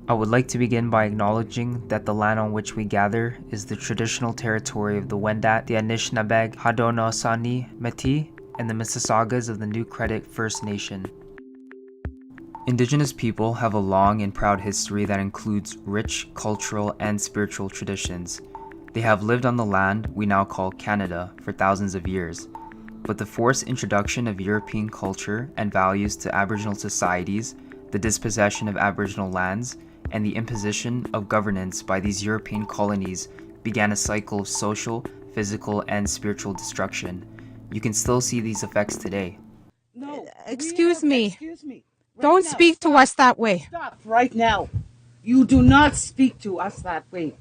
I would like to begin by acknowledging that the land on which we gather is the traditional territory of the Wendat, the Anishinaabeg, Haudenosaunee Métis, and the Mississaugas of the New Credit First Nation. Indigenous people have a long and proud history that includes rich cultural and spiritual traditions. They have lived on the land we now call Canada for thousands of years, but the forced introduction of European culture and values to Aboriginal societies, the dispossession of Aboriginal lands, and the imposition of governance by these European colonies began a cycle of social, physical, and spiritual destruction. You can still see these effects today. No, Excuse me. Excuse me. Don't speak to us that way. Stop right now. You do not speak to us that way.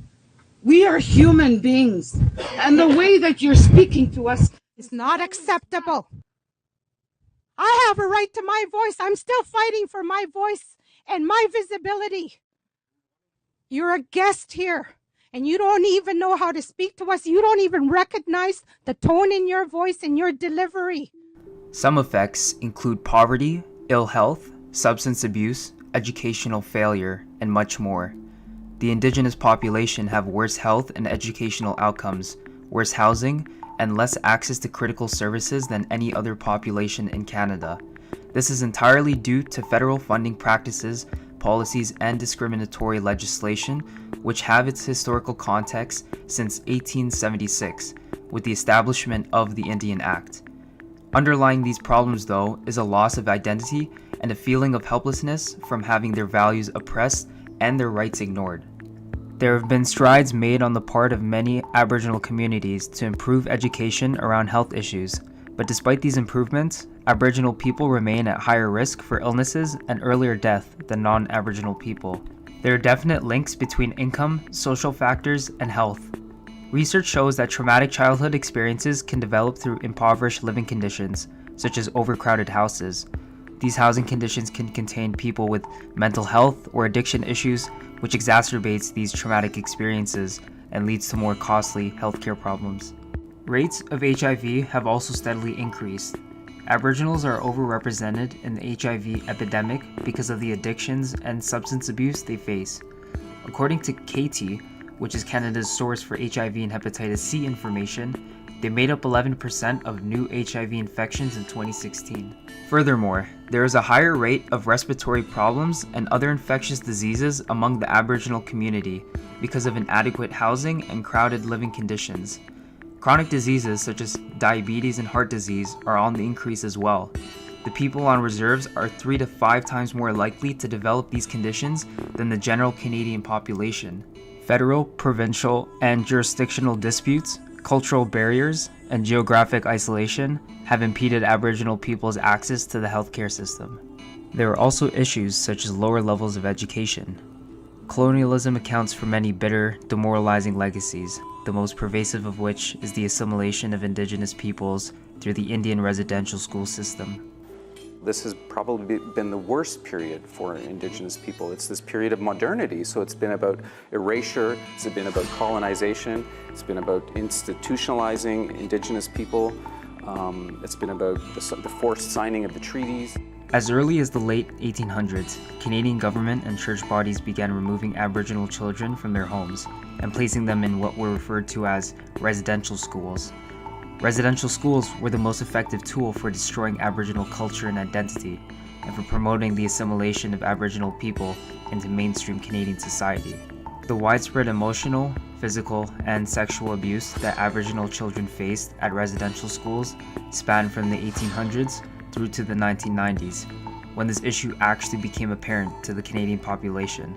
We are human beings, and the way that you're speaking to us It's not acceptable. I have a right to my voice. I'm still fighting for my voice and my visibility. You're a guest here, and you don't even know how to speak to us. You don't even recognize the tone in your voice and your delivery. Some effects include poverty, ill health, substance abuse, educational failure, and much more. The Indigenous population have worse health and educational outcomes, worse housing, and less access to critical services than any other population in Canada. This is entirely due to federal funding practices, policies, and discriminatory legislation, which have its historical context since 1876, with the establishment of the Indian Act. Underlying these problems, though, is a loss of identity and a feeling of helplessness from having their values oppressed and their rights ignored. There have been strides made on the part of many Aboriginal communities to improve education around health issues, but despite these improvements, Aboriginal people remain at higher risk for illnesses and earlier death than non-Aboriginal people. There are definite links between income, social factors, and health. Research shows that traumatic childhood experiences can develop through impoverished living conditions, such as overcrowded houses. These housing conditions can contain people with mental health or addiction issues, which exacerbates these traumatic experiences and leads to more costly healthcare problems. Rates of HIV have also steadily increased. Aboriginals are overrepresented in the HIV epidemic because of the addictions and substance abuse they face. According to KT, which is Canada's source for HIV and hepatitis C information, they made up 11% of new HIV infections in 2016. Furthermore, there is a higher rate of respiratory problems and other infectious diseases among the Aboriginal community because of inadequate housing and crowded living conditions. Chronic diseases such as diabetes and heart disease are on the increase as well. The people on reserves are 3 to 5 times more likely to develop these conditions than the general Canadian population. Federal, provincial, and jurisdictional disputes, cultural barriers, and geographic isolation have impeded Aboriginal people's access to the healthcare system. There are also issues such as lower levels of education. Colonialism accounts for many bitter, demoralizing legacies, the most pervasive of which is the assimilation of Indigenous peoples through the Indian residential school system. This has probably been the worst period for Indigenous people. It's this period of modernity, so it's been about erasure, it's been about colonization, it's been about institutionalizing Indigenous people, it's been about the forced signing of the treaties. As early as the late 1800s, Canadian government and church bodies began removing Aboriginal children from their homes and placing them in what were referred to as residential schools. Residential schools were the most effective tool for destroying Aboriginal culture and identity, and for promoting the assimilation of Aboriginal people into mainstream Canadian society. The widespread emotional, physical, and sexual abuse that Aboriginal children faced at residential schools spanned from the 1800s through to the 1990s, when this issue actually became apparent to the Canadian population.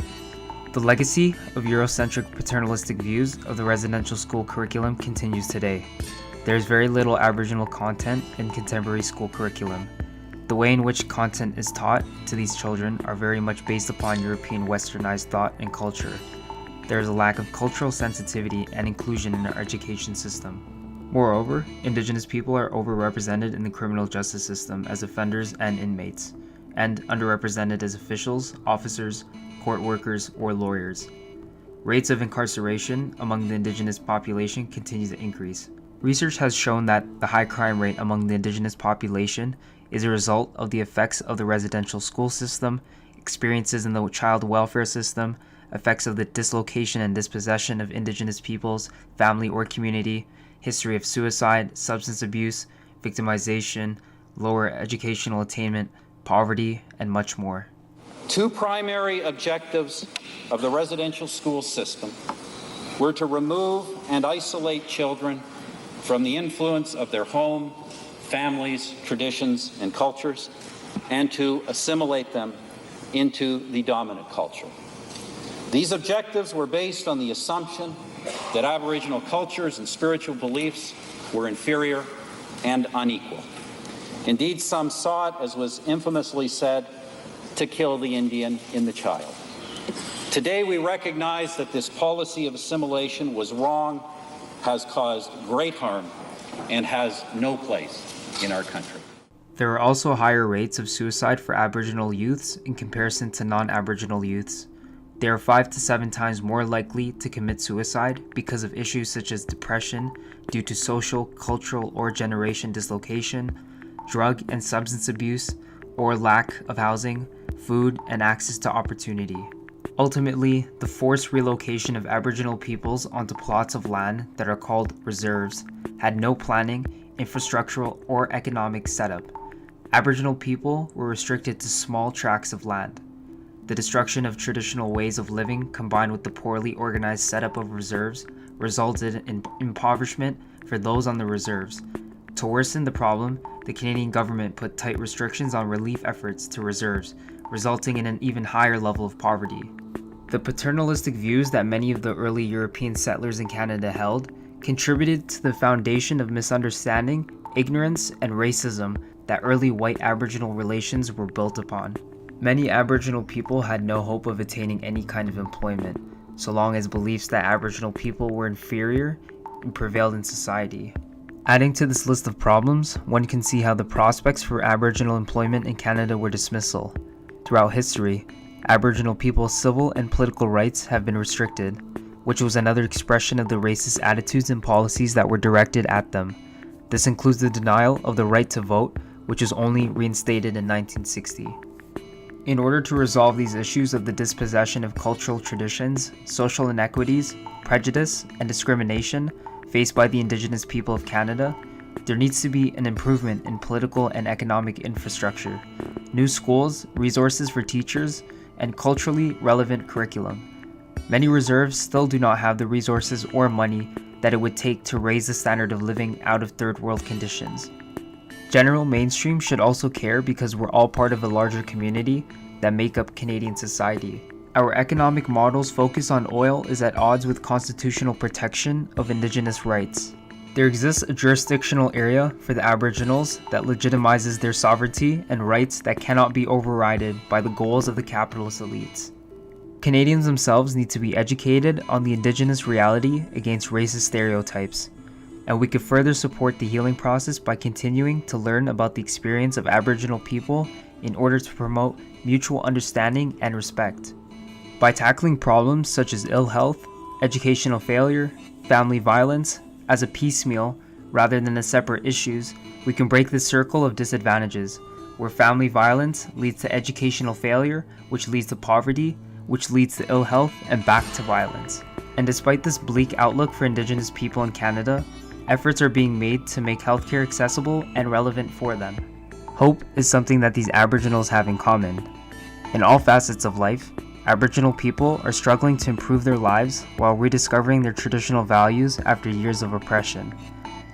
The legacy of Eurocentric paternalistic views of the residential school curriculum continues today. There is very little Aboriginal content in contemporary school curriculum. The way in which content is taught to these children are very much based upon European westernized thought and culture. There is a lack of cultural sensitivity and inclusion in our education system. Moreover, Indigenous people are overrepresented in the criminal justice system as offenders and inmates, and underrepresented as officials, officers, court workers, or lawyers. Rates of incarceration among the Indigenous population continue to increase. Research has shown that the high crime rate among the Indigenous population is a result of the effects of the residential school system, experiences in the child welfare system, effects of the dislocation and dispossession of Indigenous peoples, family or community, history of suicide, substance abuse, victimization, lower educational attainment, poverty, and much more. Two primary objectives of the residential school system were to remove and isolate children from the influence of their home, families, traditions, and cultures, and to assimilate them into the dominant culture. These objectives were based on the assumption that Aboriginal cultures and spiritual beliefs were inferior and unequal. Indeed, some sought, as was infamously said, to kill the Indian in the child. Today, we recognize that this policy of assimilation was wrong, has caused great harm, and has no place in our country. There are also higher rates of suicide for Aboriginal youths in comparison to non-Aboriginal youths. They are 5 to 7 times more likely to commit suicide because of issues such as depression due to social, cultural, or generation dislocation, drug and substance abuse, or lack of housing, food, and access to opportunity. Ultimately, the forced relocation of Aboriginal peoples onto plots of land that are called reserves had no planning, infrastructural, or economic setup. Aboriginal people were restricted to small tracts of land. The destruction of traditional ways of living combined with the poorly organized setup of reserves resulted in impoverishment for those on the reserves. To worsen the problem, the Canadian government put tight restrictions on relief efforts to reserves, resulting in an even higher level of poverty. The paternalistic views that many of the early European settlers in Canada held contributed to the foundation of misunderstanding, ignorance, and racism that early white Aboriginal relations were built upon. Many Aboriginal people had no hope of attaining any kind of employment, so long as beliefs that Aboriginal people were inferior prevailed in society. Adding to this list of problems, one can see how the prospects for Aboriginal employment in Canada were dismissal. Throughout history, Aboriginal people's civil and political rights have been restricted, which was another expression of the racist attitudes and policies that were directed at them. This includes the denial of the right to vote, which was only reinstated in 1960. In order to resolve these issues of the dispossession of cultural traditions, social inequities, prejudice, and discrimination faced by the Indigenous people of Canada, there needs to be an improvement in political and economic infrastructure, new schools, resources for teachers, and culturally relevant curriculum. Many reserves still do not have the resources or money that it would take to raise the standard of living out of third world conditions. General mainstream should also care because we're all part of a larger community that make up Canadian society. Our economic model's focus on oil is at odds with constitutional protection of Indigenous rights. There exists a jurisdictional area for the Aboriginals that legitimizes their sovereignty and rights that cannot be overridden by the goals of the capitalist elites. Canadians themselves need to be educated on the Indigenous reality against racist stereotypes, and we could further support the healing process by continuing to learn about the experience of Aboriginal people in order to promote mutual understanding and respect. By tackling problems such as ill health, educational failure, family violence, as a piecemeal rather than as separate issues, we can break the circle of disadvantages, where family violence leads to educational failure, which leads to poverty, which leads to ill health and back to violence. And despite this bleak outlook for Indigenous people in Canada, efforts are being made to make healthcare accessible and relevant for them. Hope is something that these Aboriginals have in common. In all facets of life, Aboriginal people are struggling to improve their lives while rediscovering their traditional values after years of oppression.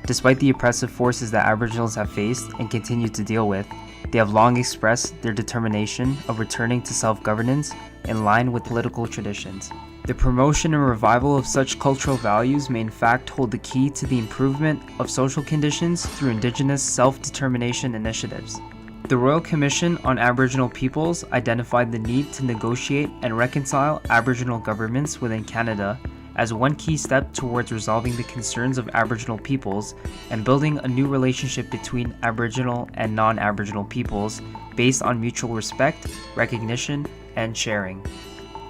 Despite the oppressive forces that Aboriginals have faced and continue to deal with, they have long expressed their determination of returning to self-governance in line with political traditions. The promotion and revival of such cultural values may in fact hold the key to the improvement of social conditions through Indigenous self-determination initiatives. The Royal Commission on Aboriginal Peoples identified the need to negotiate and reconcile Aboriginal governments within Canada as one key step towards resolving the concerns of Aboriginal peoples and building a new relationship between Aboriginal and non-Aboriginal peoples based on mutual respect, recognition, and sharing.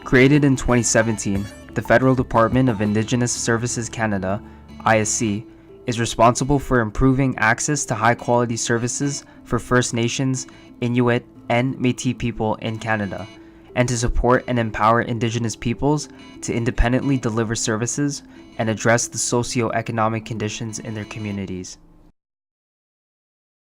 Created in 2017, the Federal Department of Indigenous Services Canada, ISC, is responsible for improving access to high-quality services for First Nations, Inuit, and Métis people in Canada. and to support and empower Indigenous peoples to independently deliver services and address the socio-economic conditions in their communities.